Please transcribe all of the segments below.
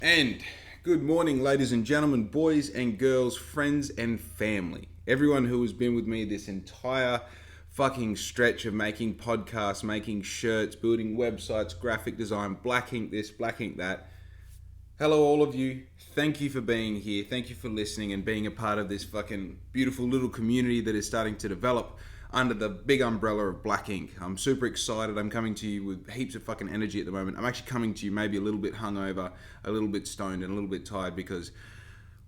And good morning, ladies and gentlemen, boys and girls, friends and family. Everyone who has been with me this entire fucking stretch of making podcasts, making shirts, building websites, graphic design, black ink this, black ink that. Hello, all of you. Thank you for being here. Thank you for listening and being a part of this fucking beautiful little community that is starting to develop under the big umbrella of black ink. I'm super excited. I'm coming to you with heaps of fucking energy at the moment. I'm actually coming to you maybe a little bit hungover, a little bit stoned, and a little bit tired because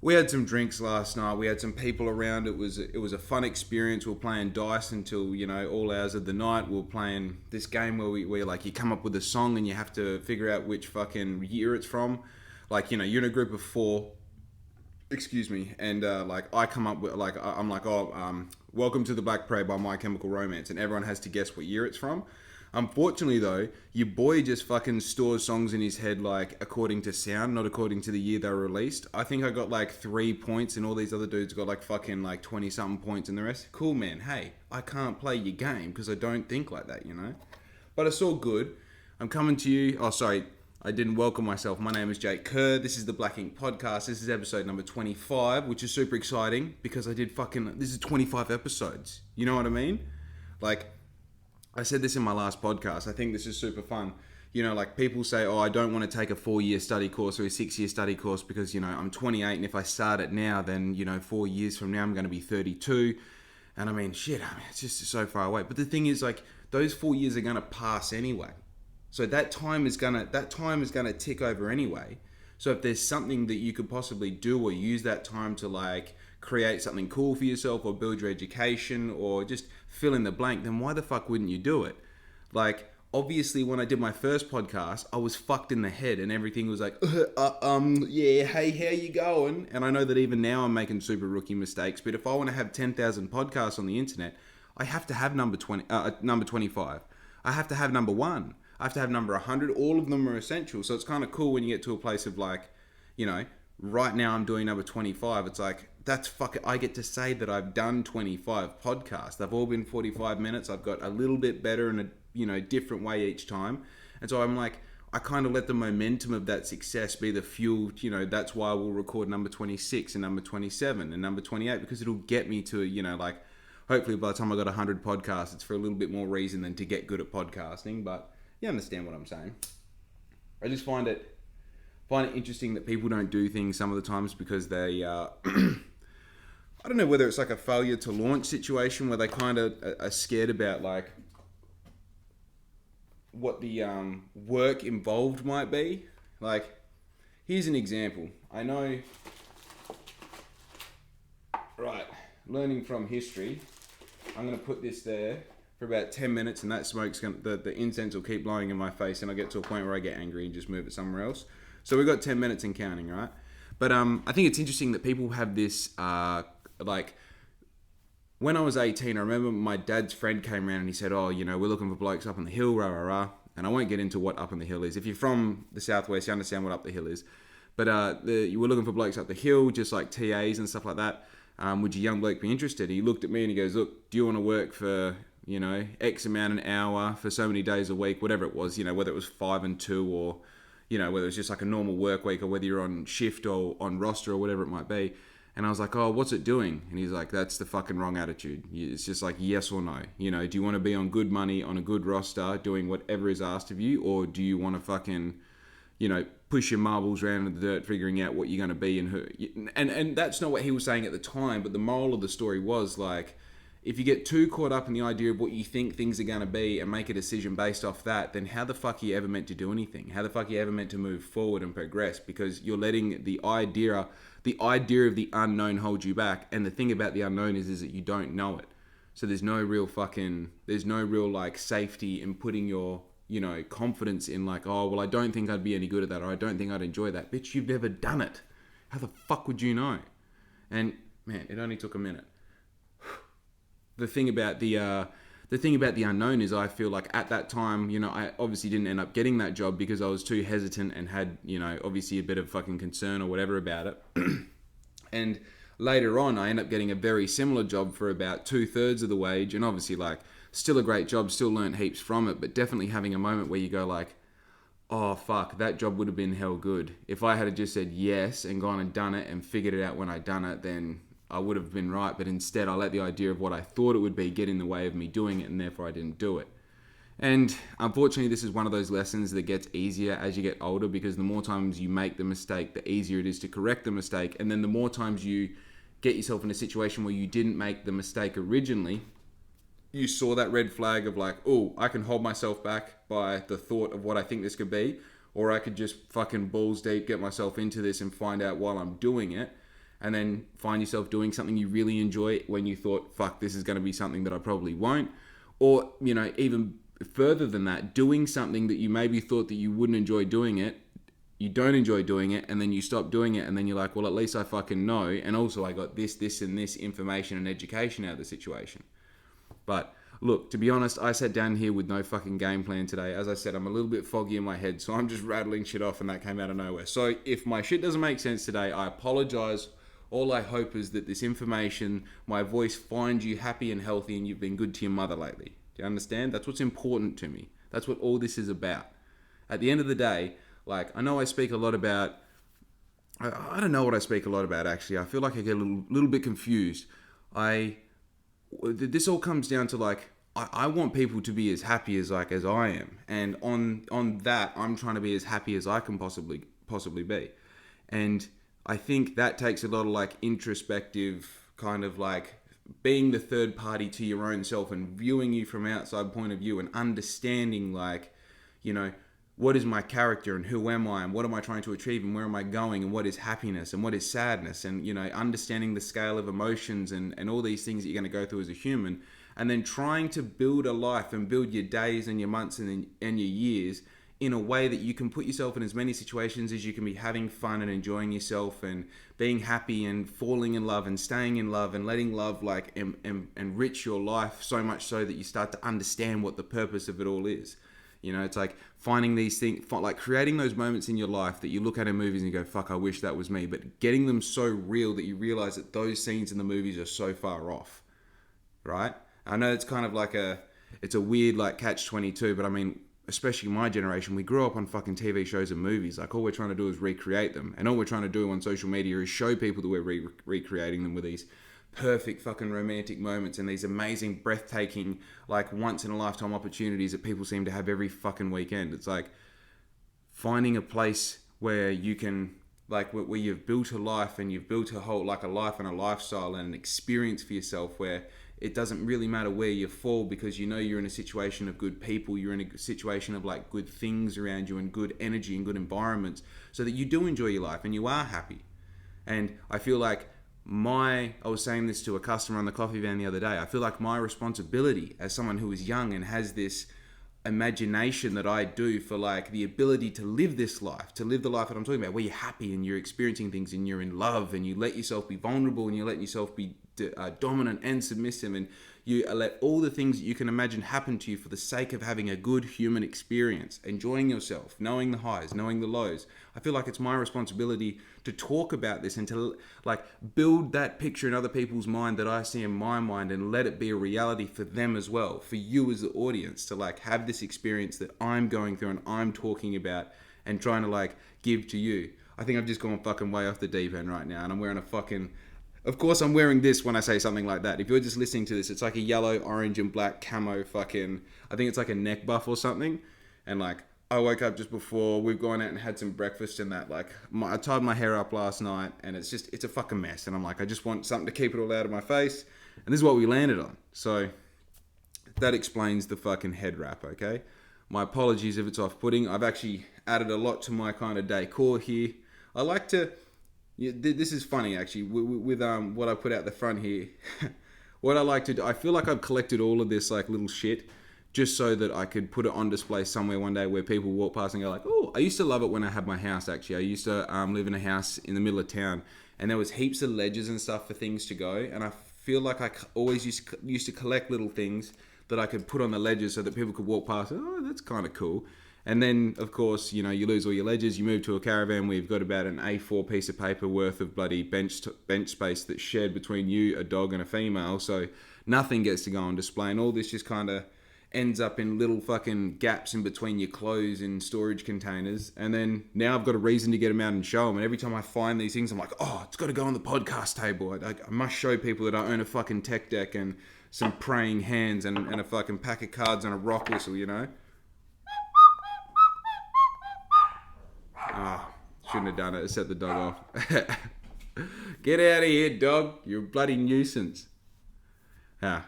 we had some drinks last night. We had some people around. It was a fun experience. We were playing dice until, all hours of the night. We were playing this game where like you come up with a song and you have to figure out which fucking year it's from. Like, you're in a group of four, and I come up with, I'm like, Welcome to the Black Parade by My Chemical Romance, and everyone has to guess what year it's from. Unfortunately, though, your boy just fucking stores songs in his head, like, according to sound, not according to the year they were released. I think I got, 3 points, and all these other dudes got, 20-something points, and the rest. Cool, man. Hey, I can't play your game, because I don't think like that, But it's all good. I'm coming to you. Oh, sorry. I didn't welcome myself. My name is Jake Kerr. This is the Black Ink Podcast. This is episode number 25, which is super exciting because this is 25 episodes. You know what I mean? Like, I said this in my last podcast. I think this is super fun. People say, I don't want to take a 4-year study course or a 6-year study course because, I'm 28 and if I start it now, then, 4 years from now I'm going to be 32. And I mean, it's just so far away. But the thing is, those 4 years are going to pass anyway. So that time is gonna tick over anyway. So if there's something that you could possibly do or use that time to create something cool for yourself or build your education or just fill in the blank, then why the fuck wouldn't you do it? Obviously when I did my first podcast, I was fucked in the head and everything was like, yeah, hey, how you going? And I know that even now I'm making super rookie mistakes, but if I want to have 10,000 podcasts on the internet, I have to have number 25. I have to have number 1. I have to have number 100. All of them are essential. So it's kind of cool when you get to a place of right now I'm doing number 25. It's like, I get to say that I've done 25 podcasts. They've all been 45 minutes. I've got a little bit better in a, different way each time. And so I'm like, I kind of let the momentum of that success be the fuel. That's why we'll record number 26 and number 27 and number 28 because it'll get me to, hopefully by the time I got 100 podcasts, it's for a little bit more reason than to get good at podcasting. But you understand what I'm saying. I just find it interesting that people don't do things some of the times because they, I don't know whether it's like a failure to launch situation where they kind of are scared about what the work involved might be. Here's an example. I know, right, learning from history, I'm going to put this there for about 10 minutes and that smoke's the incense will keep blowing in my face and I get to a point where I get angry and just move it somewhere else. So we've got 10 minutes and counting, right? But I think it's interesting that people have this, when I was 18, I remember my dad's friend came around and he said, we're looking for blokes up on the hill, rah, rah, rah. And I won't get into what up on the hill is. If you're from the Southwest, you understand what up the hill is. But you were looking for blokes up the hill, just like TAs and stuff like that. Would your young bloke be interested? He looked at me and he goes, look, do you want to work for X amount an hour for so many days a week, whatever it was, whether it was 5 and 2 or, whether it was just like a normal work week or whether you're on shift or on roster or whatever it might be. And I was like, what's it doing? And he's like, that's the fucking wrong attitude. It's just like yes or no. Do you want to be on good money, on a good roster, doing whatever is asked of you? Or do you want to fucking, push your marbles around in the dirt, figuring out what you're going to be and who? And that's not what he was saying at the time. But the moral of the story was if you get too caught up in the idea of what you think things are going to be and make a decision based off that, then how the fuck are you ever meant to do anything? How the fuck are you ever meant to move forward and progress? Because you're letting the idea of the unknown hold you back. And the thing about the unknown is that you don't know it. So there's no real safety in putting your, confidence in I don't think I'd be any good at that, or I don't think I'd enjoy that. Bitch, you've never done it. How the fuck would you know? And man, it only took a minute. The thing about the unknown is I feel like at that time, I obviously didn't end up getting that job because I was too hesitant and had, obviously a bit of fucking concern or whatever about it. And later on, I end up getting a very similar job for about 2/3 of the wage. And obviously still a great job, still learned heaps from it, but definitely having a moment where you go oh fuck, that job would have been hell good. If I had just said yes and gone and done it and figured it out when I done it, then I would have been right. But instead I let the idea of what I thought it would be get in the way of me doing it, and therefore I didn't do it. And unfortunately, this is one of those lessons that gets easier as you get older, because the more times you make the mistake, the easier it is to correct the mistake. And then the more times you get yourself in a situation where you didn't make the mistake originally, you saw that red flag of like, oh, I can hold myself back by the thought of what I think this could be, or I could just fucking balls deep get myself into this and find out while I'm doing it, and then find yourself doing something you really enjoy when you thought, fuck, this is going to be something that I probably won't. Or, you know, even further than that, doing something that you maybe thought that you wouldn't enjoy doing it, you don't enjoy doing it, and then you stop doing it, and then you're like, well, at least I fucking know, and also I got this, and this information and education out of the situation. But look, to be honest, I sat down here with no fucking game plan today. As I said, I'm a little bit foggy in my head, so I'm just rattling shit off, and that came out of nowhere. So if my shit doesn't make sense today, I apologize. All I hope is that this information, my voice, finds you happy and healthy, and you've been good to your mother lately. Do you understand? That's what's important to me. That's what all this is about. At the end of the day, like, I know I speak a lot about... I don't know what I speak a lot about, actually. I feel like I get a little bit confused. This all comes down to, like, I want people to be as happy as I am. And on that, I'm trying to be as happy as I can possibly be. And I think that takes a lot of, like, introspective kind of, like, being the third party to your own self and viewing you from outside point of view and understanding, like, you know, what is my character and who am I and what am I trying to achieve and where am I going and what is happiness and what is sadness, and, you know, understanding the scale of emotions and all these things that you're going to go through as a human, and then trying to build a life and build your days and your months and your years in a way that you can put yourself in as many situations as you can be having fun and enjoying yourself and being happy and falling in love and staying in love and letting love, like, enrich your life so much so that you start to understand what the purpose of it all is. You know, it's like finding these things, like creating those moments in your life that you look at in movies and you go, fuck, I wish that was me. But getting them so real that you realize that those scenes in the movies are so far off, right? I know it's kind of like it's a weird, like, catch-22, but I mean, especially my generation, we grew up on fucking TV shows and movies. Like, all we're trying to do is recreate them. And all we're trying to do on social media is show people that we're recreating them with these perfect fucking romantic moments and these amazing, breathtaking, like, once-in-a-lifetime opportunities that people seem to have every fucking weekend. It's like finding a place where you can, like, where you've built a life and you've built a whole, like, a life and a lifestyle and an experience for yourself where it doesn't really matter where you fall, because you know you're in a situation of good people, you're in a situation of, like, good things around you and good energy and good environments, so that you do enjoy your life and you are happy. And I feel like I was saying this to a customer on the coffee van the other day, I feel like my responsibility as someone who is young and has this imagination that I do for, like, the ability to live this life, to live the life that I'm talking about, where you're happy and you're experiencing things and you're in love and you let yourself be vulnerable and you let yourself be dominant and submissive, and you let all the things that you can imagine happen to you for the sake of having a good human experience, enjoying yourself, knowing the highs, knowing the lows. I feel like it's my responsibility to talk about this and to, like, build that picture in other people's mind that I see in my mind and let it be a reality for them as well, for you as the audience, to, like, have this experience that I'm going through and I'm talking about and trying to, like, give to you. I think I've just gone fucking way off the deep end right now, and I'm wearing a fucking... Of course, I'm wearing this when I say something like that. If you're just listening to this, it's like a yellow, orange, and black camo fucking... I think it's like a neck buff or something. And, like, I woke up just before. We've gone out and had some breakfast and that. Like, I tied my hair up last night, and it's a fucking mess. And I'm like, I just want something to keep it all out of my face. And this is what we landed on. So, that explains the fucking head wrap, okay? My apologies if it's off-putting. I've actually added a lot to my kind of decor here. I like to... Yeah, this is funny, actually, with what I put out the front here. What I like to do, I feel like I've collected all of this, like, little shit just so that I could put it on display somewhere one day where people walk past and go like, oh, I used to love it when I had my house, actually. I used to live in a house in the middle of town, and there was heaps of ledges and stuff for things to go, and I feel like I always used to collect little things that I could put on the ledges so that people could walk past and, oh, that's kind of cool. And then, of course, you know, you lose all your ledges, you move to a caravan where you've got about an A4 piece of paper worth of bloody bench space that's shared between you, a dog, and a female, so nothing gets to go on display, and all this just kind of ends up in little fucking gaps in between your clothes in storage containers. And then now I've got a reason to get them out and show them. And every time I find these things, I'm like, oh, it's got to go on the podcast table. I must show people that I own a fucking tech deck and some praying hands and a fucking pack of cards and a rock whistle, you know? Ah, shouldn't have done it. I set the dog off. Get out of here, dog. You're a bloody nuisance. Hang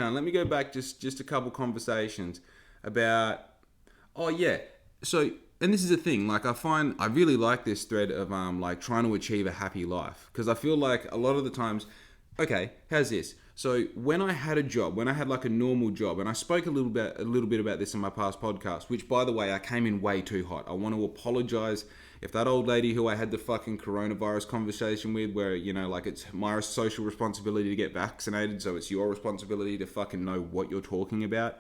on, let me go back just a couple conversations about, so, and this is the thing, like I really like this thread of like trying to achieve a happy life, because I feel like a lot of the times, okay, how's this? So when I had a job, when I had like a normal job, and I spoke a little bit about this in my past podcast, which by the way, I came in way too hot. I want to apologize if that old lady who I had the fucking coronavirus conversation with, where, you know, like it's my social responsibility to get vaccinated, so it's your responsibility to fucking know what you're talking about.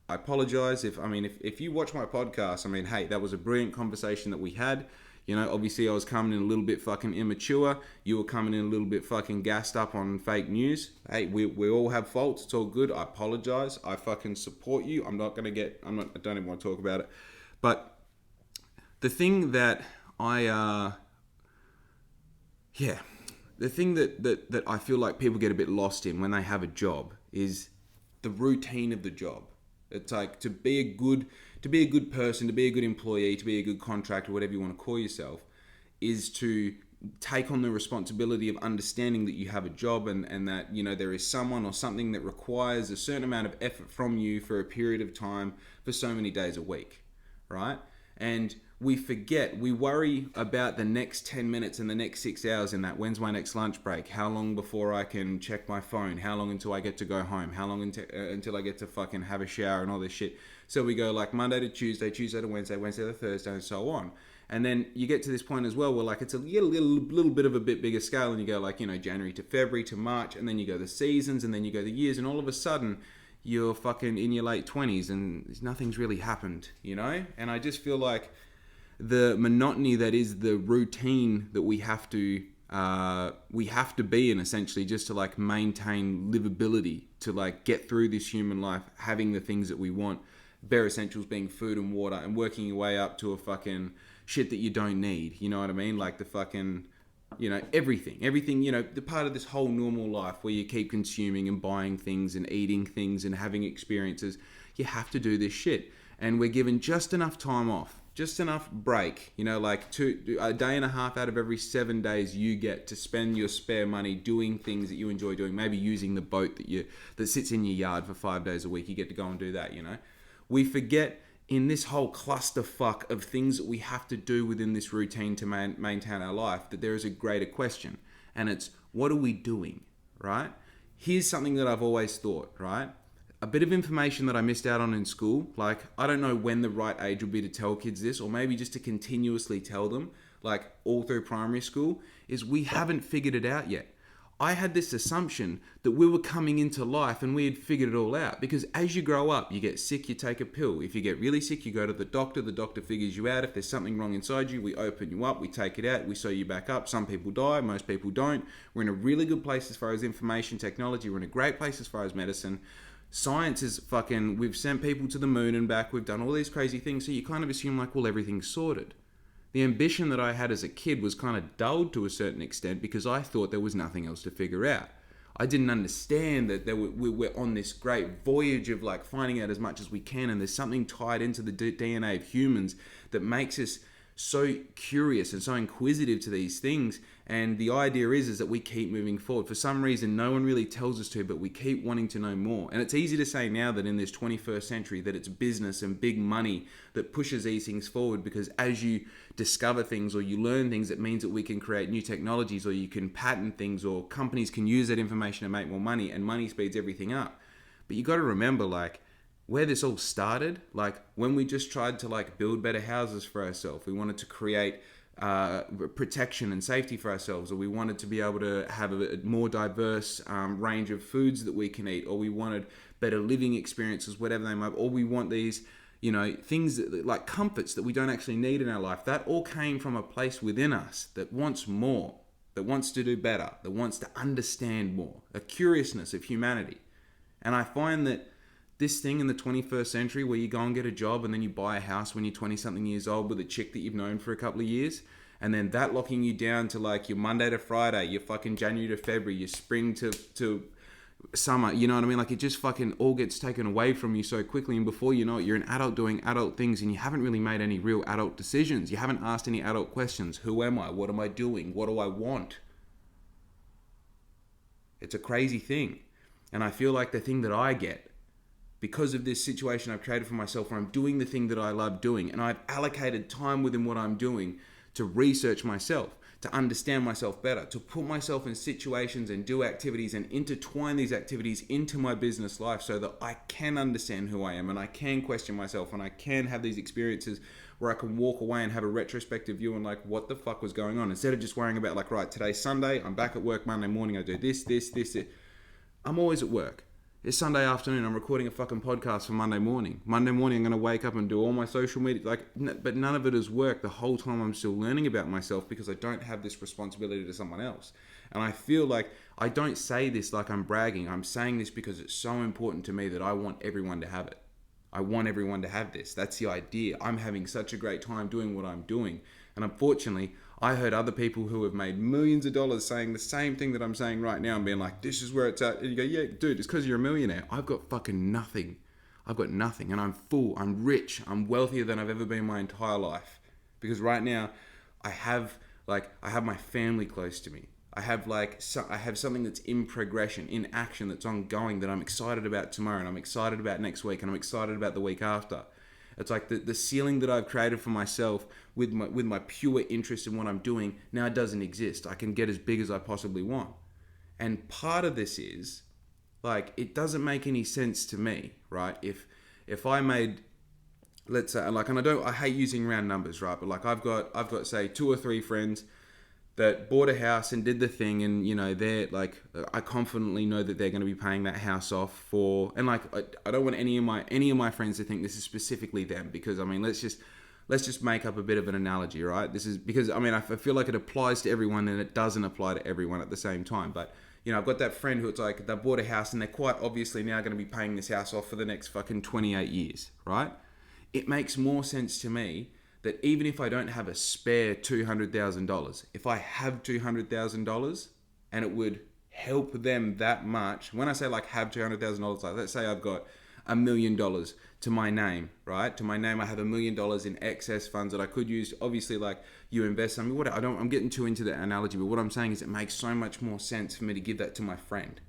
I apologize if you watch my podcast, I mean, hey, that was a brilliant conversation that we had. You know, obviously I was coming in a little bit fucking immature. You were coming in a little bit fucking gassed up on fake news. Hey, we all have faults. It's all good. I apologize. I fucking support you. I don't even want to talk about it. But the thing that the thing that I feel like people get a bit lost in when they have a job is the routine of the job. It's like to be a good person, to be a good employee, to be a good contractor, whatever you want to call yourself, is to take on the responsibility of understanding that you have a job and that, you know, there is someone or something that requires a certain amount of effort from you for a period of time for so many days a week, right? And we worry about the next 10 minutes and the next 6 hours in that. When's my next lunch break? How long before I can check my phone? How long until I get to go home? How long until I get to fucking have a shower and all this shit? So we go like Monday to Tuesday, Tuesday to Wednesday, Wednesday to Thursday, and so on. And then you get to this point as well where like it's a little bit of a bit bigger scale, and you go like, you know, January to February to March, and then you go the seasons, and then you go the years, and all of a sudden you're fucking in your late 20s and nothing's really happened, you know? And I just feel like the monotony that is the routine that we have to be in, essentially, just to like maintain livability, to like get through this human life, having the things that we want, bare essentials being food and water, and working your way up to a fucking shit that you don't need, you know what I mean? Like the fucking, you know, everything, you know, the part of this whole normal life where you keep consuming and buying things and eating things and having experiences. You have to do this shit, and we're given just enough time off, just enough break, you know, like a day and a half out of every 7 days you get to spend your spare money doing things that you enjoy doing. Maybe using the boat that sits in your yard for 5 days a week. You get to go and do that, you know. We forget in this whole clusterfuck of things that we have to do within this routine to maintain our life, that there is a greater question, and it's, what are we doing, right? Here's something that I've always thought, right? A bit of information that I missed out on in school, like, I don't know when the right age would be to tell kids this, or maybe just to continuously tell them, like all through primary school, is we haven't figured it out yet. I had this assumption that we were coming into life and we had figured it all out, because as you grow up, you get sick, you take a pill. If you get really sick, you go to the doctor figures you out. If there's something wrong inside you, we open you up, we take it out, we sew you back up. Some people die, most people don't. We're in a really good place as far as information technology. We're in a great place as far as medicine. Science is fucking, we've sent people to the moon and back, we've done all these crazy things, so you kind of assume like, well, everything's sorted. The ambition that I had as a kid was kind of dulled to a certain extent because I thought there was nothing else to figure out. I didn't understand that we're on this great voyage of like finding out as much as we can, and there's something tied into the DNA of humans that makes us so curious and so inquisitive to these things. And the idea is that we keep moving forward. For some reason, no one really tells us to, but we keep wanting to know more. And it's easy to say now that in this 21st century that it's business and big money that pushes these things forward, because as you discover things or you learn things, it means that we can create new technologies, or you can patent things, or companies can use that information to make more money, and money speeds everything up. But you got to remember, like, where this all started, like when we just tried to like build better houses for ourselves, we wanted to create protection and safety for ourselves, or we wanted to be able to have a more diverse range of foods that we can eat, or we wanted better living experiences, whatever they might be, or we want these, you know, things that, like comforts that we don't actually need in our life. That all came from a place within us that wants more, that wants to do better, that wants to understand more, a curiousness of humanity. And I find that this thing in the 21st century where you go and get a job and then you buy a house when you're 20 something years old with a chick that you've known for a couple of years, and then that locking you down to like your Monday to Friday, your fucking January to February, your spring to summer, you know what I mean? Like, it just fucking all gets taken away from you so quickly, and before you know it, you're an adult doing adult things, and you haven't really made any real adult decisions. You haven't asked any adult questions. Who am I? What am I doing? What do I want? It's a crazy thing. And I feel like the thing that I get, because of this situation I've created for myself where I'm doing the thing that I love doing, and I've allocated time within what I'm doing to research myself, to understand myself better, to put myself in situations and do activities and intertwine these activities into my business life so that I can understand who I am and I can question myself and I can have these experiences where I can walk away and have a retrospective view on like what the fuck was going on, instead of just worrying about like, right, today's Sunday, I'm back at work Monday morning, I do this. I'm always at work. It's Sunday afternoon, I'm recording a fucking podcast for Monday morning. Monday morning, I'm going to wake up and do all my social media, but none of it is work. The whole time I'm still learning about myself because I don't have this responsibility to someone else. And I feel like I don't say this like I'm bragging. I'm saying this because it's so important to me that I want everyone to have it. I want everyone to have this. That's the idea. I'm having such a great time doing what I'm doing. And unfortunately, I heard other people who have made millions of dollars saying the same thing that I'm saying right now and being like, this is where it's at. And you go, yeah, dude, it's because you're a millionaire. I've got fucking nothing. I've got nothing. And I'm full. I'm rich. I'm wealthier than I've ever been my entire life. Because right now, I have my family close to me. I have something that's in progression, in action, that's ongoing, that I'm excited about tomorrow, and I'm excited about next week, and I'm excited about the week after. It's like the ceiling that I've created for myself with my pure interest in what I'm doing now doesn't exist. I can get as big as I possibly want. And part of this is, like, it doesn't make any sense to me, right? If I made, let's say, like, and I hate using round numbers, right? But like I've got say 2 or 3 friends that bought a house and did the thing, and you know, they're like, I confidently know that they're going to be paying that house off for, and like, I don't want any of my friends to think this is specifically them, because I mean, let's just make up a bit of an analogy, right? This is because, I mean, I feel like it applies to everyone and it doesn't apply to everyone at the same time. But you know, I've got that friend who, it's like, they bought a house and they're quite obviously now going to be paying this house off for the next fucking 28 years, right? It makes more sense to me that even if I don't have a spare $200,000, if I have $200,000 and it would help them that much, when I say like have $200,000, like let's say I've got $1 million to my name, right? To my name, I have $1 million in excess funds that I could use. Obviously, like, you invest. I mean, I'm getting too into the analogy, but what I'm saying is it makes so much more sense for me to give that to my friend.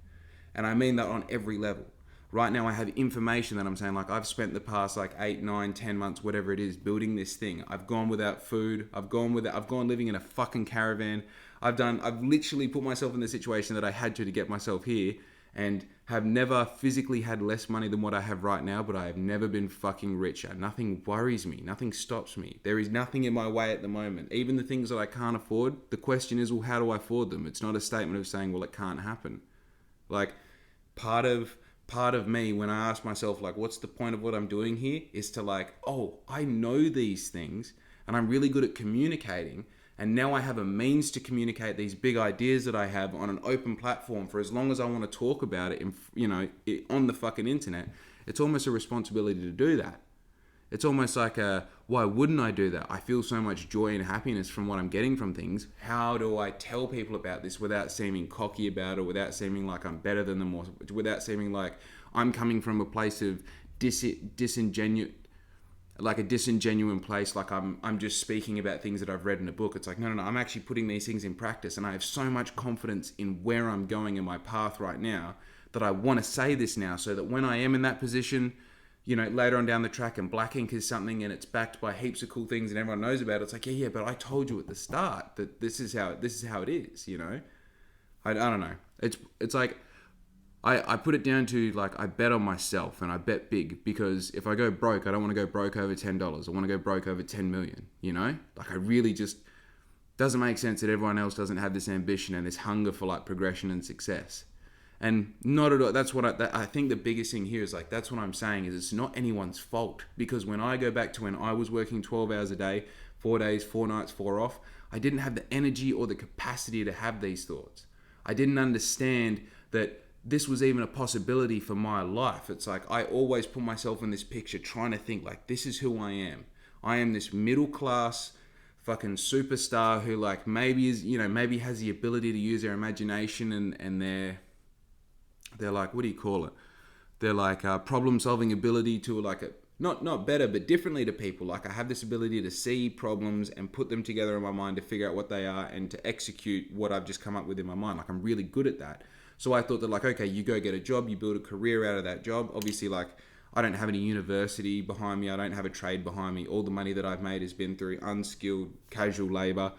And I mean that on every level. Right now I have information that I'm saying, like, I've spent the past like 8, 9, 10 months, whatever it is, building this thing. I've gone without food. I've gone living in a fucking caravan. I've literally put myself in the situation that I had to get myself here, and have never physically had less money than what I have right now, but I have never been fucking richer. Nothing worries me. Nothing stops me. There is nothing in my way at the moment. Even the things that I can't afford, the question is, well, how do I afford them? It's not a statement of saying, well, it can't happen. Like, part of me, when I ask myself, like, what's the point of what I'm doing here, is to like, oh, I know these things and I'm really good at communicating, and now I have a means to communicate these big ideas that I have on an open platform for as long as I want to talk about it, on the fucking internet. It's almost a responsibility to do that. It's almost like why wouldn't I do that? I feel so much joy and happiness from what I'm getting from things. How do I tell people about this without seeming cocky about it, without seeming like I'm better than them, or without seeming like I'm coming from a place of disingenuous place, like I'm just speaking about things that I've read in a book. It's like, no, I'm actually putting these things in practice, and I have so much confidence in where I'm going in my path right now that I want to say this now, so that when I am in that position, you know, later on down the track, and Black Ink is something and it's backed by heaps of cool things and everyone knows about it, it's like, yeah, but I told you at the start that this is how it is, you know? I don't know. It's like, I put it down to, like, I bet on myself, and I bet big, because if I go broke, I don't want to go broke over $10. I want to go broke over 10 million, you know? Like, I really just, doesn't make sense that everyone else doesn't have this ambition and this hunger for, like, progression and success. And not at all, that's what I think the biggest thing here is, like, that's what I'm saying, is it's not anyone's fault. Because when I go back to when I was working 12 hours a day, 4 days, 4 nights, 4 off, I didn't have the energy or the capacity to have these thoughts. I didn't understand that this was even a possibility for my life. It's like I always put myself in this picture trying to think like, this is who I am. I am this middle class fucking superstar who like maybe is, maybe has the ability to use their imagination and they're like, what do you call it? They're like problem solving ability to like not better, but differently to people. Like I have this ability to see problems and put them together in my mind to figure out what they are and to execute what I've just come up with in my mind. Like I'm really good at that. So I thought that like, okay, you go get a job, you build a career out of that job. Obviously, like I don't have any university behind me. I don't have a trade behind me. All the money that I've made has been through unskilled casual labor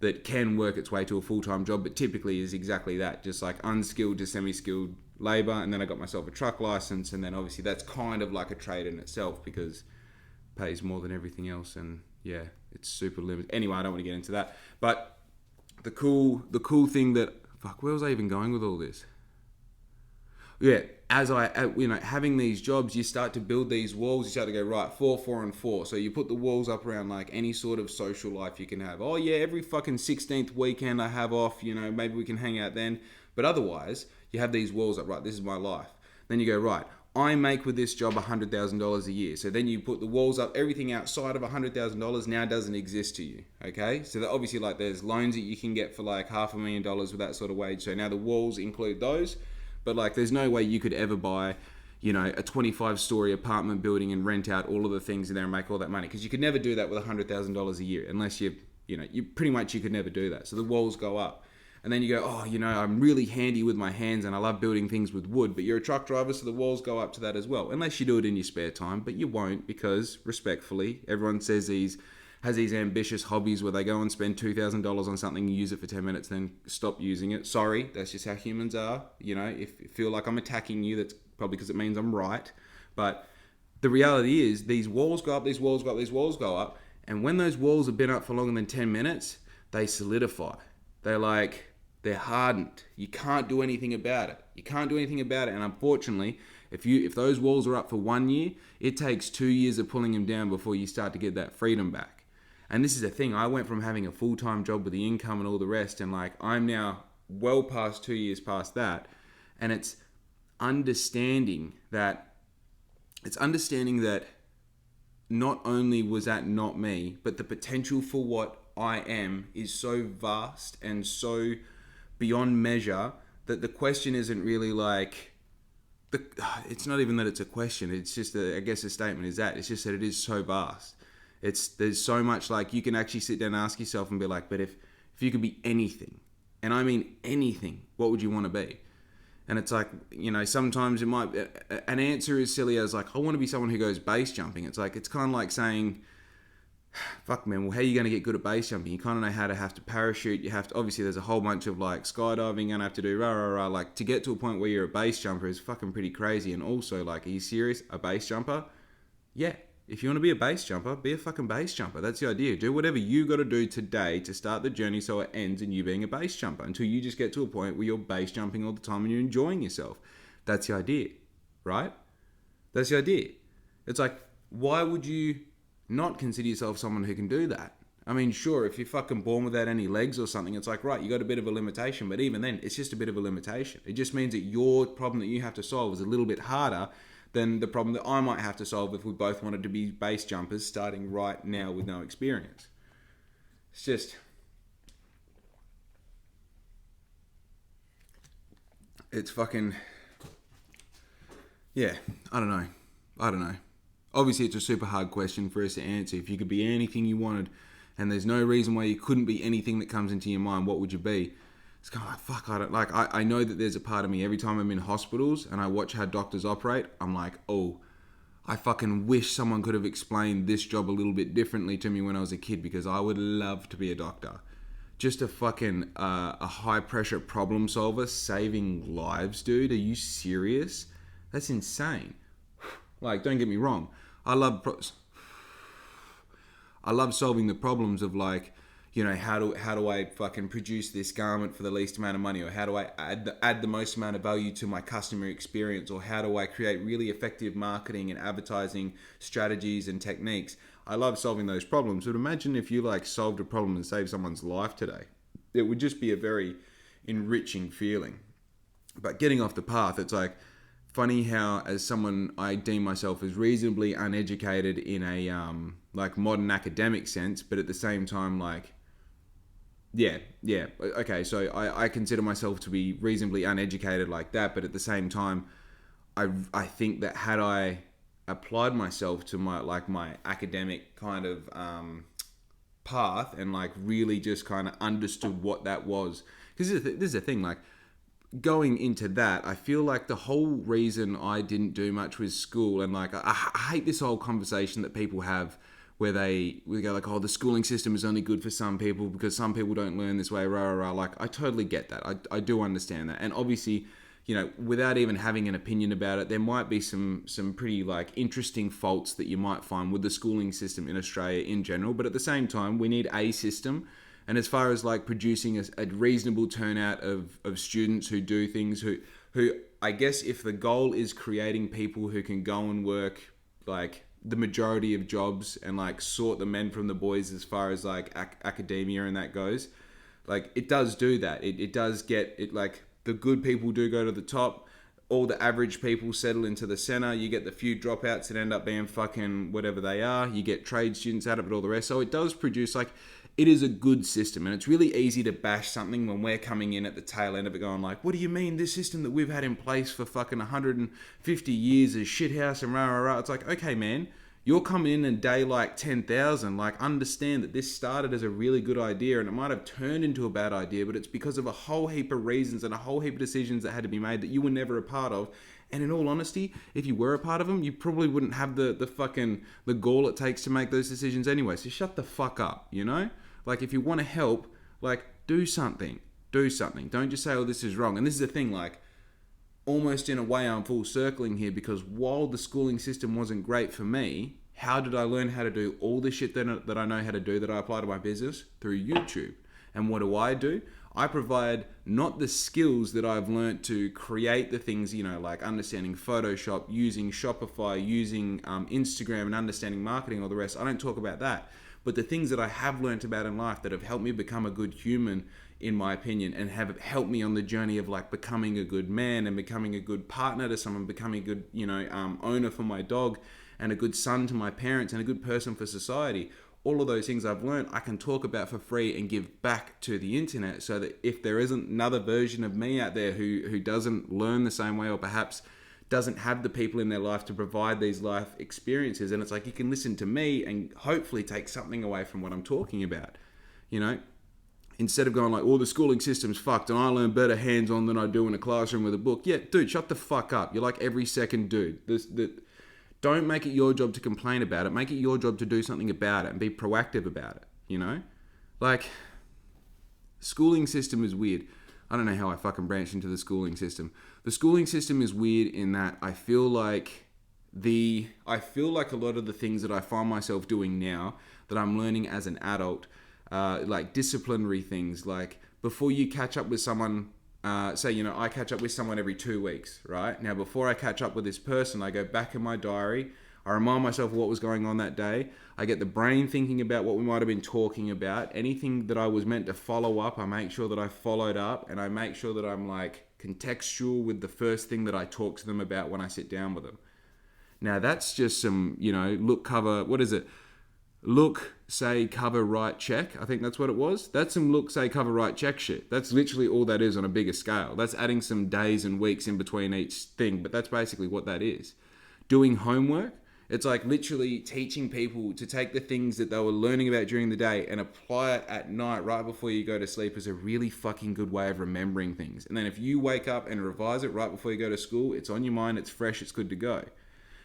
that can work its way to a full-time job, but typically is exactly that, just like unskilled to semi-skilled labor. And then I got myself a truck license, and then obviously that's kind of like a trade in itself because it pays more than everything else, and yeah, it's super limited. Anyway, I don't want to get into that, but the cool thing that, where was I even going with all this? Yeah, as having these jobs, you start to build these walls. You start to go, right, 4, 4, and 4. So you put the walls up around like any sort of social life you can have. Oh yeah, every fucking 16th weekend I have off, maybe we can hang out then. But otherwise, you have these walls up, right, this is my life. Then you go, right, I make with this job $100,000 a year. So then you put the walls up, everything outside of $100,000 now doesn't exist to you, okay? So that obviously like there's loans that you can get for like $500,000 with that sort of wage. So now the walls include those. But like, there's no way you could ever buy, a 25-story apartment building and rent out all of the things in there and make all that money. Because you could never do that with $100,000 a year unless you pretty much you could never do that. So the walls go up. And then you go, I'm really handy with my hands and I love building things with wood. But you're a truck driver, so the walls go up to that as well. Unless you do it in your spare time, but you won't because, respectfully, everyone has these ambitious hobbies where they go and spend $2,000 on something, use it for 10 minutes, then stop using it. Sorry, that's just how humans are. If you feel like I'm attacking you, that's probably because it means I'm right. But the reality is these walls go up, these walls go up, these walls go up. And when those walls have been up for longer than 10 minutes, they solidify. They're hardened. You can't do anything about it. And unfortunately, if those walls are up for 1 year, it takes 2 years of pulling them down before you start to get that freedom back. And this is the thing. I went from having a full-time job with the income and all the rest, and like I'm now well past 2 years past that, and it's understanding that not only was that not me, but the potential for what I am is so vast and so beyond measure that the question isn't really like it's not even that it's a question. It's just I guess a statement is that it's just that it is so vast. There's so much, like you can actually sit down and ask yourself and be like, but if you could be anything, and I mean anything, what would you want to be? And it's like, sometimes it might, an answer as silly as like, I want to be someone who goes base jumping. It's like, it's kind of like saying, fuck man, well, how are you going to get good at base jumping? You kind of know how to have to parachute. You have to, obviously there's a whole bunch of like skydiving you're going to have to do, like to get to a point where you're a base jumper is fucking pretty crazy. And also like, are you serious? A base jumper? Yeah. If you want to be a base jumper, be a fucking base jumper. That's the idea. Do whatever you got to do today to start the journey so it ends in you being a base jumper until you just get to a point where you're base jumping all the time and you're enjoying yourself. That's the idea, right? That's the idea. It's like, why would you not consider yourself someone who can do that? I mean, sure, if you're fucking born without any legs or something, it's like, right, you got a bit of a limitation. But even then, it's just a bit of a limitation. It just means that your problem that you have to solve is a little bit harder than the problem that I might have to solve if we both wanted to be base jumpers starting right now with no experience. It's just... It's fucking... Yeah, I don't know. Obviously, it's a super hard question for us to answer. If you could be anything you wanted, and there's no reason why you couldn't be anything that comes into your mind, what would you be? It's kind of like, fuck, I don't like, I know that there's a part of me every time I'm in hospitals and I watch how doctors operate, I'm like, oh, I fucking wish someone could have explained this job a little bit differently to me when I was a kid, because I would love to be a doctor. Just a fucking, a high pressure problem solver saving lives, dude. Are you serious? That's insane. Like, don't get me wrong. I love solving the problems of like, how do I fucking produce this garment for the least amount of money, or how do I add the most amount of value to my customer experience, or how do I create really effective marketing and advertising strategies and techniques. I love solving those problems. But imagine if you like solved a problem and saved someone's life today. It would just be a very enriching feeling. But getting off the path, it's like funny how, as someone, I deem myself as reasonably uneducated in a like modern academic sense, but at the same time, like, yeah, okay, so I consider myself to be reasonably uneducated like that, but at the same time, I think that had I applied myself to my academic kind of path and like really just kind of understood what that was, because this is the thing, like, going into that, I feel like the whole reason I didn't do much with school, and like I hate this whole conversation that people have where we go like, oh, the schooling system is only good for some people because some people don't learn this way, rah, rah, rah. Like, I totally get that. I do understand that. And obviously, without even having an opinion about it, there might be some pretty like interesting faults that you might find with the schooling system in Australia in general. But at the same time, we need a system. And as far as like producing a reasonable turnout of students who do things, who I guess if the goal is creating people who can go and work like the majority of jobs and like sort the men from the boys as far as like academia and that goes, like it does do that. It does get it, like the good people do go to the top. All the average people settle into the center. You get the few dropouts that end up being fucking whatever they are. You get trade students out of it, all the rest. So it does produce like, it is a good system, and it's really easy to bash something when we're coming in at the tail end of it going like, what do you mean this system that we've had in place for fucking 150 years is shithouse and rah, rah, rah. It's like, okay, man, you're coming in day like 10,000. Like, understand that this started as a really good idea and it might have turned into a bad idea, but it's because of a whole heap of reasons and a whole heap of decisions that had to be made that you were never a part of. And in all honesty, if you were a part of them, you probably wouldn't have the gall it takes to make those decisions anyway. So shut the fuck up, Like, if you want to help, like, do something. Do something. Don't just say, oh, this is wrong. And this is the thing, like, almost in a way I'm full circling here, because while the schooling system wasn't great for me, how did I learn how to do all the shit that I know how to do that I apply to my business? Through YouTube. And what do? I provide not the skills that I've learned to create the things, like understanding Photoshop, using Shopify, using Instagram, and understanding marketing, all the rest. I don't talk about that. But the things that I have learned about in life that have helped me become a good human, in my opinion, and have helped me on the journey of like becoming a good man and becoming a good partner to someone, becoming a good, owner for my dog, and a good son to my parents, and a good person for society. All of those things I've learned, I can talk about for free and give back to the internet, so that if there isn't another version of me out there who doesn't learn the same way, or perhaps doesn't have the people in their life to provide these life experiences, and it's like you can listen to me and hopefully take something away from what I'm talking about, instead of going like, oh, the schooling system's fucked and I learn better hands-on than I do in a classroom with a book. Yeah, dude, shut the fuck up. You're like every second dude. Don't make it your job to complain about it. Make it your job to do something about it and be proactive about it, Like, schooling system is weird. I don't know how I fucking branched into the schooling system. The schooling system is weird in that I feel like a lot of the things that I find myself doing now that I'm learning as an adult, like disciplinary things, like before you catch up with someone, say, I catch up with someone every 2 weeks, right? Now, before I catch up with this person, I go back in my diary. I remind myself of what was going on that day. I get the brain thinking about what we might have been talking about. Anything that I was meant to follow up, I make sure that I followed up, and I make sure that I'm like contextual with the first thing that I talk to them about when I sit down with them. Now, that's just some, look, cover, what is it? Look, say, cover, write, check. I think that's what it was. That's some look, say, cover, write, check shit. That's literally all that is on a bigger scale. That's adding some days and weeks in between each thing, but that's basically what that is. Doing homework, it's like literally teaching people to take the things that they were learning about during the day and apply it at night right before you go to sleep is a really fucking good way of remembering things. And then if you wake up and revise it right before you go to school, it's on your mind, it's fresh, it's good to go.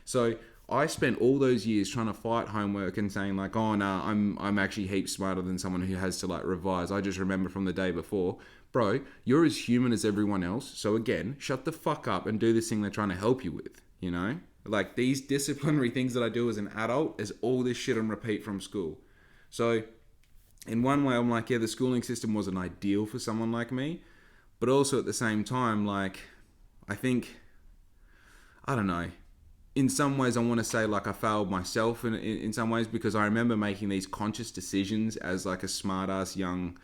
So I spent all those years trying to fight homework and saying like, oh no, I'm actually heaps smarter than someone who has to like revise. I just remember from the day before. Bro, you're as human as everyone else. So again, shut the fuck up and do this thing they're trying to help you with, Like these disciplinary things that I do as an adult is all this shit on repeat from school. So in one way, I'm like, yeah, the schooling system wasn't ideal for someone like me. But also at the same time, like, I think, I don't know. In some ways, I want to say like I failed myself in some ways, because I remember making these conscious decisions as like a smart ass young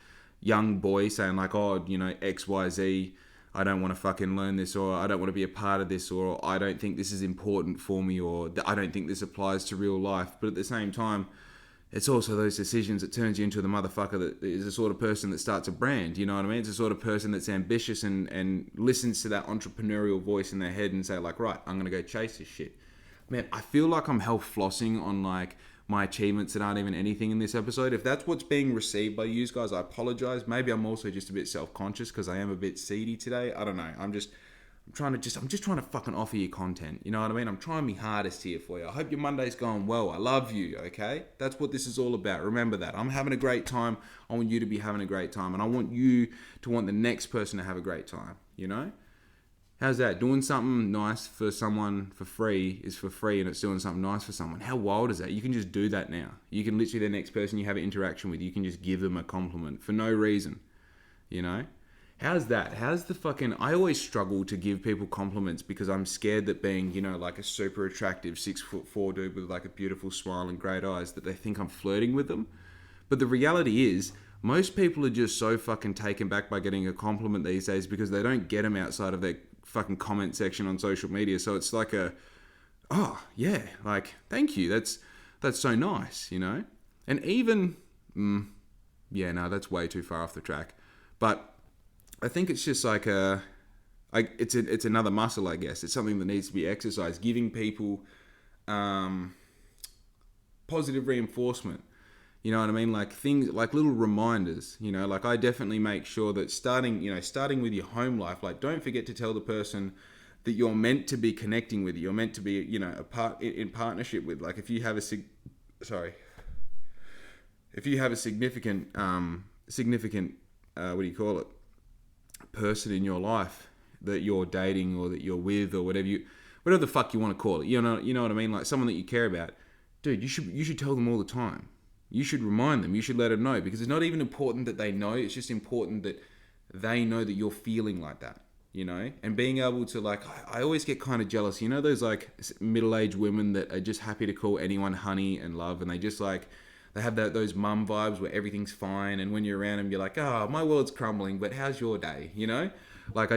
boy saying like, oh, X, Y, Z. I don't want to fucking learn this, or I don't want to be a part of this, or I don't think this is important for me, or I don't think this applies to real life. But at the same time, it's also those decisions that turns you into the motherfucker that is the sort of person that starts a brand, you know what I mean? It's the sort of person that's ambitious and listens to that entrepreneurial voice in their head and say like, right, I'm going to go chase this shit. Man, I feel like I'm health flossing on like my achievements that aren't even anything in this episode. If that's what's being received by you guys, I apologize. Maybe I'm also just a bit self-conscious because I am a bit seedy today. I don't know. I'm just trying to fucking offer you content. You know what I mean? I'm trying my hardest here for you. I hope your Monday's going well. I love you, okay? That's what this is all about. Remember that. I'm having a great time. I want you to be having a great time. And I want you to want the next person to have a great time, you know? How's that? Doing something nice for someone for free is for free, and it's doing something nice for someone. How wild is that? You can just do that now. You can literally, the next person you have an interaction with, you can just give them a compliment for no reason, you know? How's that? How's the fucking... I always struggle to give people compliments because I'm scared that being, you know, like a super attractive 6'4" dude with like a beautiful smile and great eyes, that they think I'm flirting with them. But the reality is, most people are just so fucking taken back by getting a compliment these days because they don't get them outside of their fucking comment section on social media. So it's like oh yeah, like, thank you. That's so nice, you know? And even, yeah, no, that's way too far off the track. But I think it's just like it's another muscle, I guess. It's something that needs to be exercised, giving people positive reinforcement. You know what I mean? Like things, like little reminders, you know, like I definitely make sure that starting with your home life, like don't forget to tell the person that you're meant to be connecting with, you're meant to be, you know, in partnership with. Like if you have a significant what do you call it, person in your life that you're dating or that you're with or whatever the fuck you want to call it, you know what I mean? Like someone that you care about, dude, you should tell them all the time. You should remind them. You should let them know, because it's not even important that they know. It's just important that they know that you're feeling like that, you know? And being able to, like, I always get kind of jealous. You know those, like, middle-aged women that are just happy to call anyone honey and love, and they just, like, they have those mum vibes where everything's fine, and when you're around them, you're like, oh, my world's crumbling, but how's your day, you know? Like,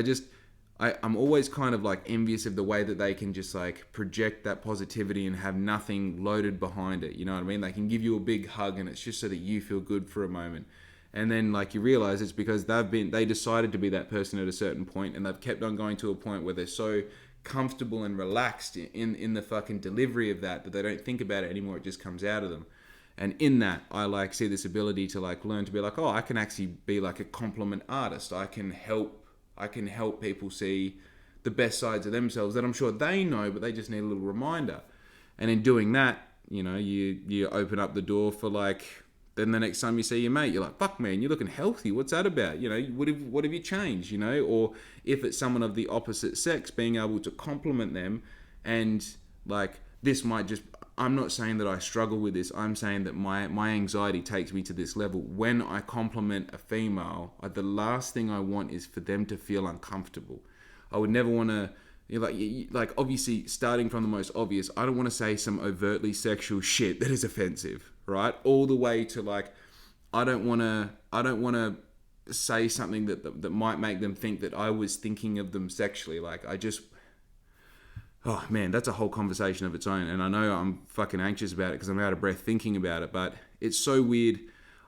I'm always kind of like envious of the way that they can just like project that positivity and have nothing loaded behind it. You know what I mean? They can give you a big hug and it's just so that you feel good for a moment. And then like you realize it's because they decided to be that person at a certain point, and they've kept on going to a point where they're so comfortable and relaxed in the fucking delivery of that they don't think about it anymore. It just comes out of them. And in that, I like see this ability to like learn to be like, oh, I can actually be like a compliment artist. I can help people see the best sides of themselves that I'm sure they know, but they just need a little reminder. And in doing that, you know, you open up the door for like, then the next time you see your mate, you're like, fuck man, you're looking healthy. What's that about? You know, what have you changed, you know? Or if it's someone of the opposite sex, being able to compliment them, and like this might just, I'm not saying that I struggle with this. I'm saying that my anxiety takes me to this level. When I compliment a female, the last thing I want is for them to feel uncomfortable. I would never want to, like obviously starting from the most obvious, I don't want to say some overtly sexual shit that is offensive, right? All the way to like, I don't want to say something that might make them think that I was thinking of them sexually. Like oh man, that's a whole conversation of its own. And I know I'm fucking anxious about it because I'm out of breath thinking about it, but it's so weird.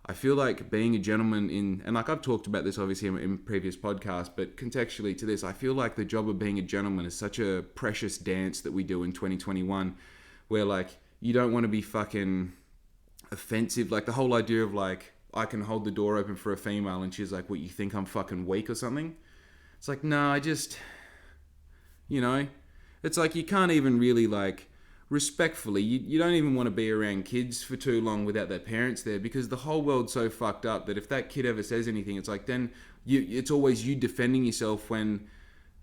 I feel like being a gentleman and like I've talked about this obviously in previous podcasts, but contextually to this, I feel like the job of being a gentleman is such a precious dance that we do in 2021, where like, you don't want to be fucking offensive. Like the whole idea of like, I can hold the door open for a female and she's like, what, you think I'm fucking weak or something? It's like, no, you know, it's like you can't even really like respectfully, you don't even want to be around kids for too long without their parents there, because the whole world's so fucked up that if that kid ever says anything, it's like then it's always you defending yourself when,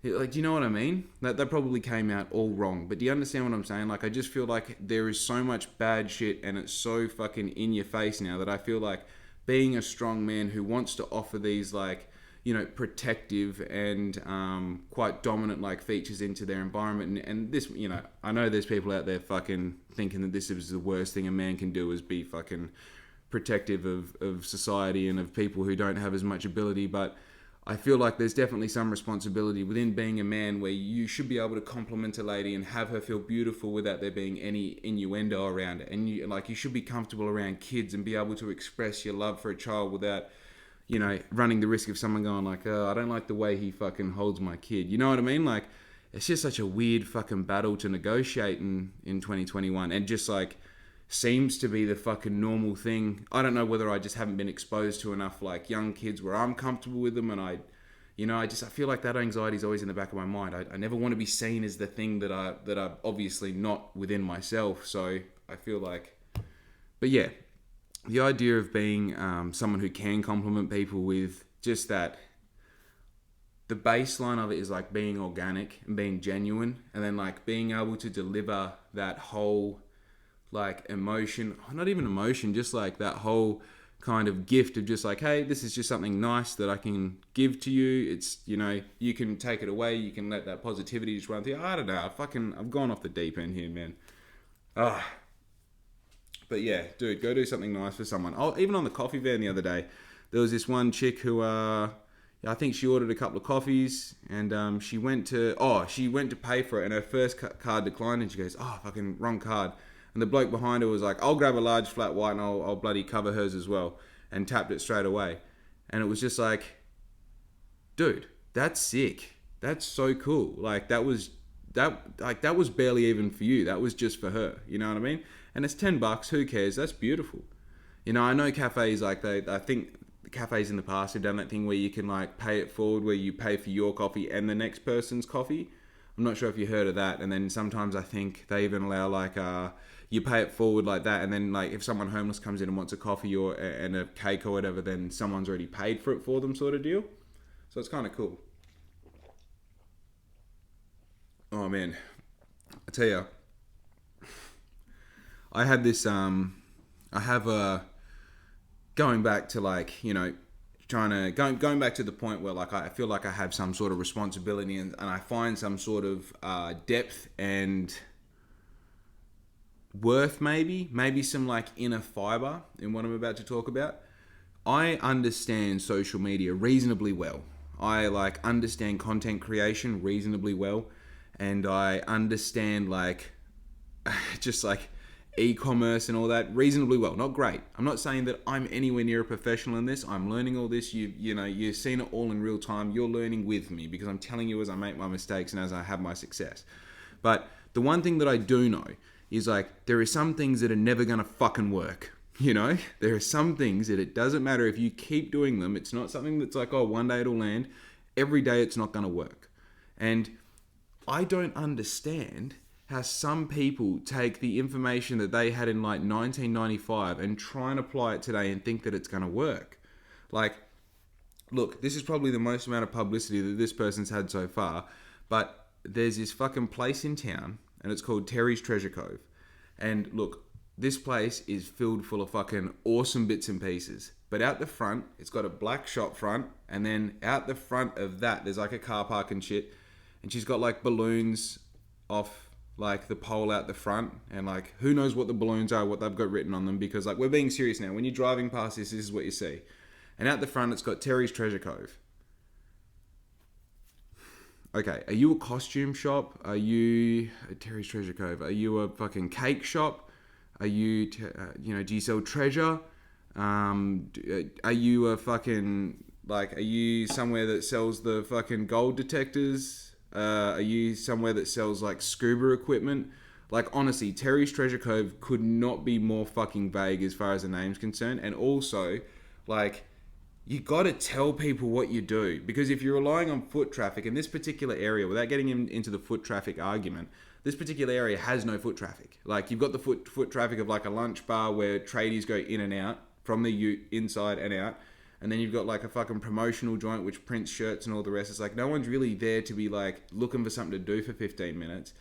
like, do you know what I mean? That probably came out all wrong, but do you understand what I'm saying? Like I just feel like there is so much bad shit and it's so fucking in your face now that I feel like being a strong man who wants to offer these like, you know, protective and quite dominant like features into their environment. And this, you know, I know there's people out there fucking thinking that this is the worst thing a man can do, is be fucking protective of society and of people who don't have as much ability. But I feel like there's definitely some responsibility within being a man where you should be able to compliment a lady and have her feel beautiful without there being any innuendo around it. And you should be comfortable around kids and be able to express your love for a child without, running the risk of someone going like, oh, I don't like the way he fucking holds my kid. You know what I mean? Like, it's just such a weird fucking battle to negotiate in 2021, and just like seems to be the fucking normal thing. I don't know whether I just haven't been exposed to enough like young kids where I'm comfortable with them, and I feel like that anxiety is always in the back of my mind. I never want to be seen as the thing that I'm obviously not within myself. So I feel like, but yeah, the idea of being someone who can compliment people with just that. The baseline of it is like being organic and being genuine, and then like being able to deliver that whole like emotion, not even emotion, just like that whole kind of gift of just like, hey, this is just something nice that I can give to you. It's, you can take it away. You can let that positivity just run through. I don't know. I've gone off the deep end here, man. But yeah, dude, go do something nice for someone. Oh, even on the coffee van the other day, there was this one chick who, I think she ordered a couple of coffees, and she went to pay for it, and her first card declined, and she goes, oh, fucking wrong card. And the bloke behind her was like, I'll grab a large flat white and I'll bloody cover hers as well, and tapped it straight away. And it was just like, dude, that's sick. That's so cool. Like that was barely even for you. That was just for her. You know what I mean? And it's $10. Who cares? That's beautiful. I know cafes I think cafes in the past have done that thing where you can like pay it forward, where you pay for your coffee and the next person's coffee. I'm not sure if you heard of that. And then sometimes I think they even allow like you pay it forward like that, and then like if someone homeless comes in and wants a coffee and a cake or whatever, then someone's already paid for it for them, sort of deal. So it's kind of cool. Oh man, I tell you, I had this going back to like, going back to the point where like I feel like I have some sort of responsibility, and I find some sort of depth and worth, maybe some like inner fiber in what I'm about to talk about. I understand social media reasonably well. I like understand content creation reasonably well, and I understand like just like e-commerce and all that reasonably well. Not great. I'm not saying that I'm anywhere near a professional in this. I'm learning all this. You've seen it all in real time. You're learning with me because I'm telling you as I make my mistakes and as I have my success. But the one thing that I do know is like there are some things that are never gonna fucking work. There are some things that it doesn't matter if you keep doing them. It's not something that's like, oh, one day it'll land. Every day it's not gonna work. And I don't understand how some people take the information that they had in like 1995 and try and apply it today and think that it's going to work. Like, look, this is probably the most amount of publicity that this person's had so far, but there's this fucking place in town and it's called Terry's Treasure Cove. And look, this place is filled full of fucking awesome bits and pieces. But out the front, it's got a black shop front, and then out the front of that, there's like a car park and shit. And she's got like balloons off like the pole out the front, and like who knows what the balloons are, what they've got written on them, because like we're being serious now. When you're driving past this is what you see. And out the front it's got Terry's Treasure Cove. Okay, are you a costume shop? Are you a Terry's Treasure Cove? Are you a fucking cake shop? Are you do you sell treasure? Are you a fucking like, are you somewhere that sells the fucking gold detectors? Are you somewhere that sells like scuba equipment? Like honestly, Terry's Treasure Cove could not be more fucking vague as far as the name's concerned. And also, like, you got to tell people what you do, because if you're relying on foot traffic in this particular area, without getting into the foot traffic argument, this particular area has no foot traffic. Like you've got the foot traffic of like a lunch bar where tradies go in and out from the ute, inside and out. And then you've got like a fucking promotional joint which prints shirts and all the rest. It's like no one's really there to be like looking for something to do for 15 minutes.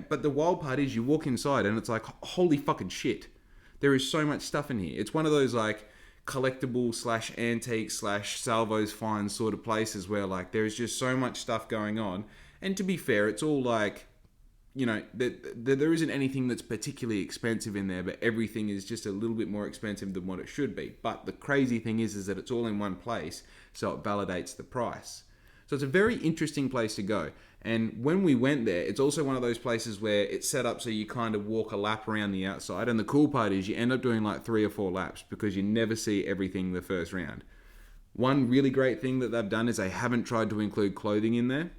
But the wild part is you walk inside and it's like, holy fucking shit. There is so much stuff in here. It's one of those like collectible / antique / salvos find sort of places where like there is just so much stuff going on. And to be fair, it's all like there isn't anything that's particularly expensive in there, but everything is just a little bit more expensive than what it should be. But the crazy thing is that it's all in one place, so it validates the price. So it's a very interesting place to go. And when we went there, it's also one of those places where it's set up so you kind of walk a lap around the outside. And the cool part is you end up doing like 3 or 4 laps because you never see everything the first round. One really great thing that they've done is they haven't tried to include clothing in there.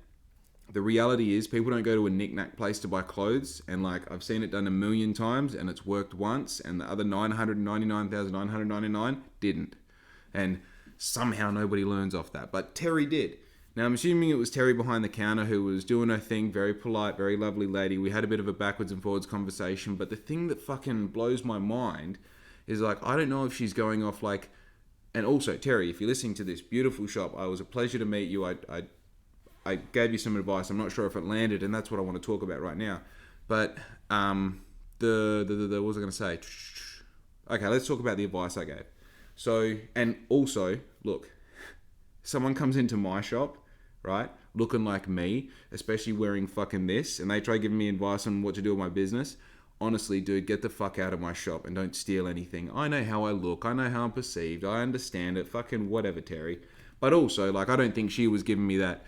The reality is people don't go to a knick-knack place to buy clothes, and like I've seen it done 1,000,000 times and it's worked once, and the other 999,999 didn't. And somehow nobody learns off that, but Terry did. Now I'm assuming it was Terry behind the counter who was doing her thing, very polite, very lovely lady. We had a bit of a backwards and forwards conversation, but the thing that fucking blows my mind is like, I don't know if she's going off like, and also Terry, if you're listening to this beautiful shop, it was a pleasure to meet you. I gave you some advice. I'm not sure if it landed, and that's what I want to talk about right now. But what was I going to say? Okay, let's talk about the advice I gave. So, and also, look, someone comes into my shop, right, looking like me, especially wearing fucking this, and they try giving me advice on what to do with my business. Honestly, dude, get the fuck out of my shop and don't steal anything. I know how I look. I know how I'm perceived. I understand it. Fucking whatever, Terry. But also, like, I don't think she was giving me that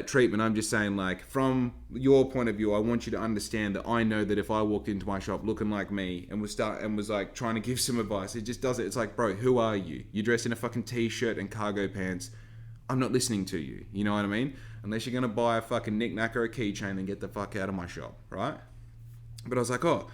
treatment. I'm just saying, like, from your point of view, I want you to understand that I know that if I walked into my shop looking like me and was like trying to give some advice, it just does it. It's like, bro, who are you? You're dressed in a fucking t-shirt and cargo pants. I'm not listening to you. You know what I mean? Unless you're gonna buy a fucking knick-knack or a keychain, then get the fuck out of my shop, right? But I was like, oh,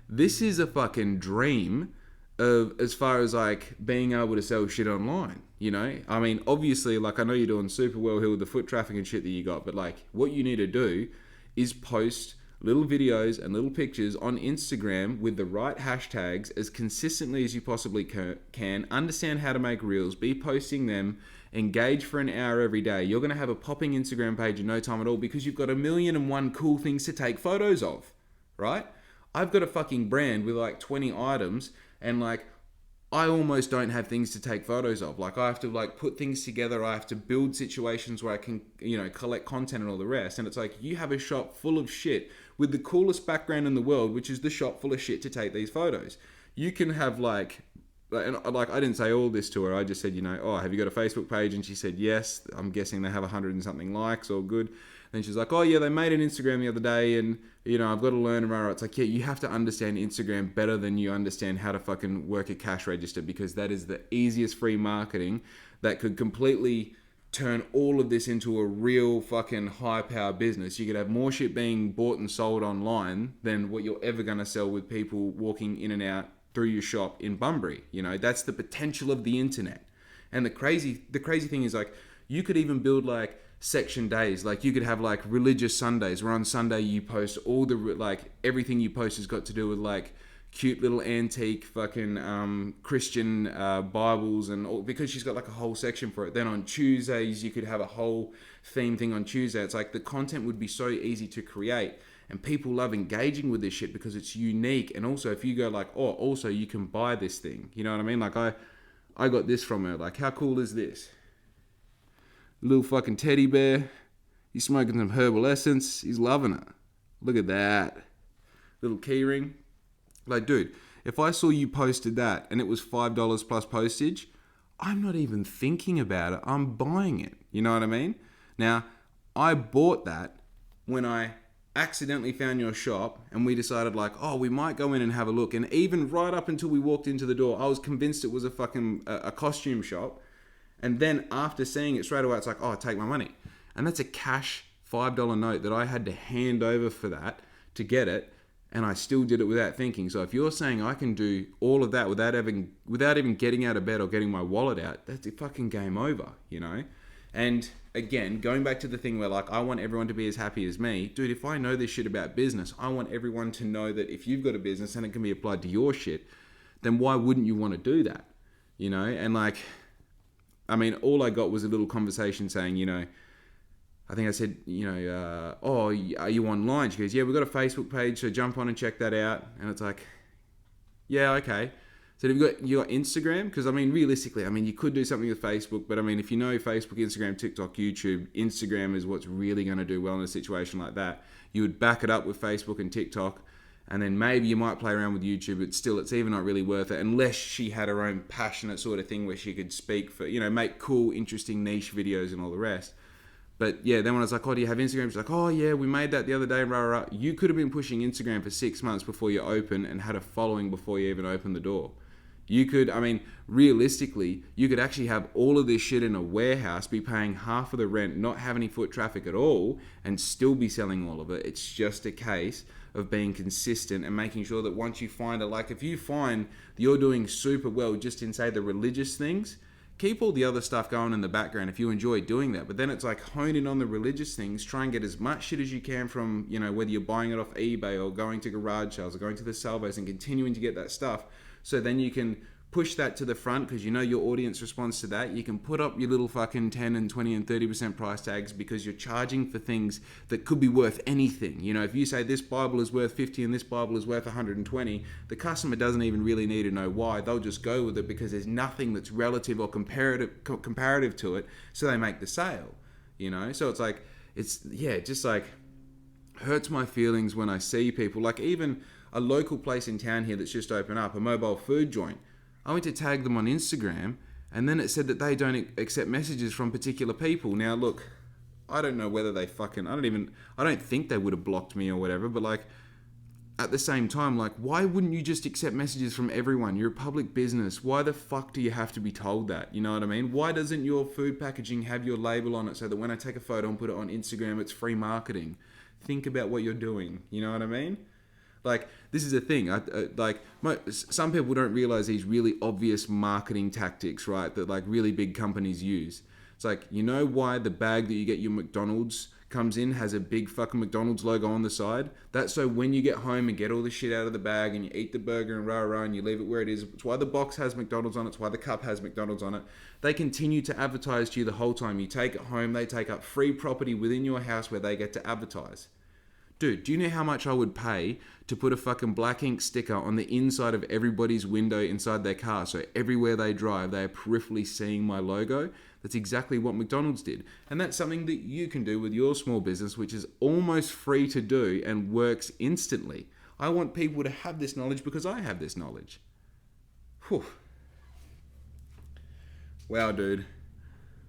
this is a fucking dream of as far as like being able to sell shit online, you know? I mean, obviously, like, I know you're doing super well here with the foot traffic and shit that you got, but like what you need to do is post little videos and little pictures on Instagram with the right hashtags as consistently as you possibly can, understand how to make reels, be posting them, engage for an hour every day. You're going to have a popping Instagram page in no time at all because you've got 1,000,001 cool things to take photos of, right? I've got a fucking brand with like 20 items, and like I almost don't have things to take photos of. Like I have to like put things together. I have to build situations where I can, you know, collect content and all the rest. And it's like you have a shop full of shit with the coolest background in the world, which is the shop full of shit to take these photos. You can have like I didn't say all this to her. I just said, you know, oh, have you got a Facebook page? And she said, yes. I'm guessing they have 100 and something likes, all good. Then she's like, oh yeah, they made an Instagram the other day, and you know, I've got to learn. It's like, yeah, you have to understand Instagram better than you understand how to fucking work a cash register, because that is the easiest free marketing that could completely turn all of this into a real fucking high power business. You could have more shit being bought and sold online than what you're ever going to sell with people walking in and out through your shop in Bunbury. You know, that's the potential of the internet. And the crazy thing is, like, you could even build like section days. Like you could have like religious Sundays where on Sunday you post all the like everything you post has got to do with like cute little antique fucking Christian Bibles and all, because she's got like a whole section for it. Then on Tuesdays you could have a whole theme thing on Tuesday. It's like the content would be so easy to create, and people love engaging with this shit because it's unique. And also if you go like, oh, also you can buy this thing, you know what I mean? Like I got this from her. Like, how cool is this? Little fucking teddy bear. He's smoking some herbal essence. He's loving it. Look at that. Little key ring. Like, dude, if I saw you posted that and it was $5 plus postage, I'm not even thinking about it. I'm buying it. You know what I mean? Now, I bought that when I accidentally found your shop and we decided like, oh, we might go in and have a look. And even right up until we walked into the door, I was convinced it was a fucking a costume shop. And then after seeing it straight away, it's like, oh, take my money. And that's a cash $5 note that I had to hand over for that to get it. And I still did it without thinking. So if you're saying I can do all of that without even getting out of bed or getting my wallet out, that's a fucking game over, you know? And again, going back to the thing where like, I want everyone to be as happy as me. Dude, if I know this shit about business, I want everyone to know that if you've got a business and it can be applied to your shit, then why wouldn't you want to do that? You know? And like, I mean, all I got was a little conversation saying, you know, I think I said, you know, oh, are you online? She goes, yeah, we've got a Facebook page, so jump on and check that out. And it's like, yeah, okay. So you got Instagram, because I mean, realistically, I mean, you could do something with Facebook, but I mean, if you know Facebook, Instagram, TikTok, YouTube, Instagram is what's really going to do well in a situation like that. You would back it up with Facebook and TikTok, and then maybe you might play around with YouTube, but still, it's even not really worth it unless she had her own passionate sort of thing where she could speak for, make cool, interesting niche videos and all the rest. But yeah, then when I was like, oh, do you have Instagram? She's like, oh yeah, we made that the other day, rah, rah, rah. You could have been pushing Instagram for 6 months before you open and had a following before you even opened the door. You could, I mean, realistically, you could actually have all of this shit in a warehouse, be paying half of the rent, not have any foot traffic at all, and still be selling all of it. It's just a case of being consistent and making sure that once you find it, like if you find that you're doing super well just in, say, the religious things, keep all the other stuff going in the background if you enjoy doing that. But then it's like hone in on the religious things, try and get as much shit as you can from, whether you're buying it off eBay or going to garage sales or going to the salvos and continuing to get that stuff. So then you can push that to the front because your audience responds to that. You can put up your little fucking 10 and 20 and 30% price tags because you're charging for things that could be worth anything. If you say this Bible is worth 50 and this Bible is worth 120, the customer doesn't even really need to know why. They'll just go with it because there's nothing that's relative or comparative to it, so they make the sale. So it's like, it just like hurts my feelings when I see people, like even a local place in town here that's just opened up, a mobile food joint. I went to tag them on Instagram, and then it said that they don't accept messages from particular people. Now, look, I don't know whether they I don't think they would have blocked me or whatever, but like, at the same time, like, why wouldn't you just accept messages from everyone? You're a public business. Why the fuck do you have to be told that? You know what I mean? Why doesn't your food packaging have your label on it so that when I take a photo and put it on Instagram, it's free marketing? Think about what you're doing. You know what I mean? Like, this is a thing. Some people don't realize these really obvious marketing tactics, right? That like really big companies use. It's like, why the bag that you get your McDonald's comes in has a big fucking McDonald's logo on the side? That's so when you get home and get all the shit out of the bag and you eat the burger and rah rah and you leave it where it is. It's why the box has McDonald's on it. It's why the cup has McDonald's on it. They continue to advertise to you the whole time. You take it home. They take up free property within your house where they get to advertise. Dude, do you know how much I would pay to put a fucking black ink sticker on the inside of everybody's window inside their car so everywhere they drive, they are peripherally seeing my logo? That's exactly what McDonald's did. And that's something that you can do with your small business, which is almost free to do and works instantly. I want people to have this knowledge because I have this knowledge. Whew. Wow, dude.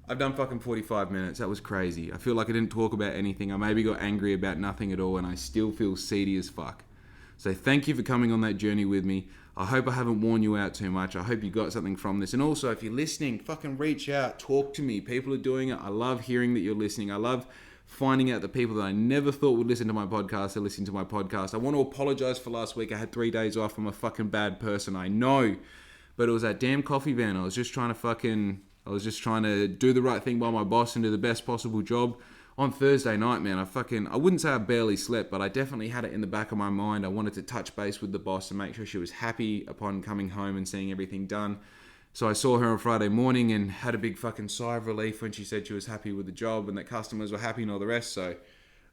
I've done fucking 45 minutes. That was crazy. I feel like I didn't talk about anything. I maybe got angry about nothing at all, and I still feel seedy as fuck. So thank you for coming on that journey with me. I hope I haven't worn you out too much. I hope you got something from this. And also, if you're listening, fucking reach out. Talk to me. People are doing it. I love hearing that you're listening. I love finding out the people that I never thought would listen to my podcast are listening to my podcast. I want to apologize for last week. I had 3 days off. I'm a fucking bad person. I know. But it was that damn coffee van. I was just trying to do the right thing by my boss and do the best possible job. On Thursday night, man, I wouldn't say I barely slept, but I definitely had it in the back of my mind. I wanted to touch base with the boss and make sure she was happy upon coming home and seeing everything done. So I saw her on Friday morning and had a big fucking sigh of relief when she said she was happy with the job and that customers were happy and all the rest. So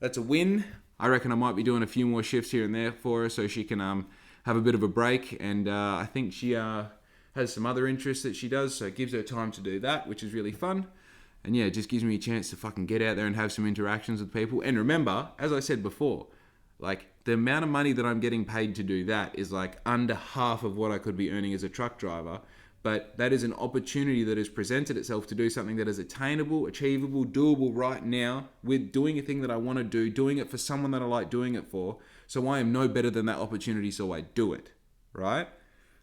that's a win. I reckon I might be doing a few more shifts here and there for her so she can have a bit of a break. And I think she has some other interests that she does, so it gives her time to do that, which is really fun. And yeah, it just gives me a chance to fucking get out there and have some interactions with people. And remember, as I said before, like the amount of money that I'm getting paid to do that is like under half of what I could be earning as a truck driver. But that is an opportunity that has presented itself to do something that is attainable, achievable, doable right now with doing a thing that I want to do, doing it for someone that I like doing it for. So I am no better than that opportunity, so I do it, right?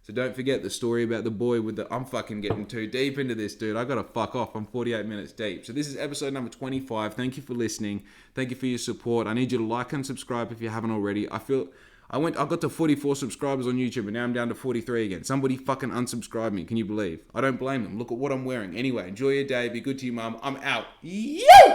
So don't forget the story about the boy with the... I'm fucking getting too deep into this, dude. I gotta fuck off. I'm 48 minutes deep. So this is episode number 25. Thank you for listening. Thank you for your support. I need you to like and subscribe if you haven't already. I got to 44 subscribers on YouTube and now I'm down to 43 again. Somebody fucking unsubscribed me. Can you believe? I don't blame them. Look at what I'm wearing. Anyway, enjoy your day. Be good to your mum. I'm out. Yeah!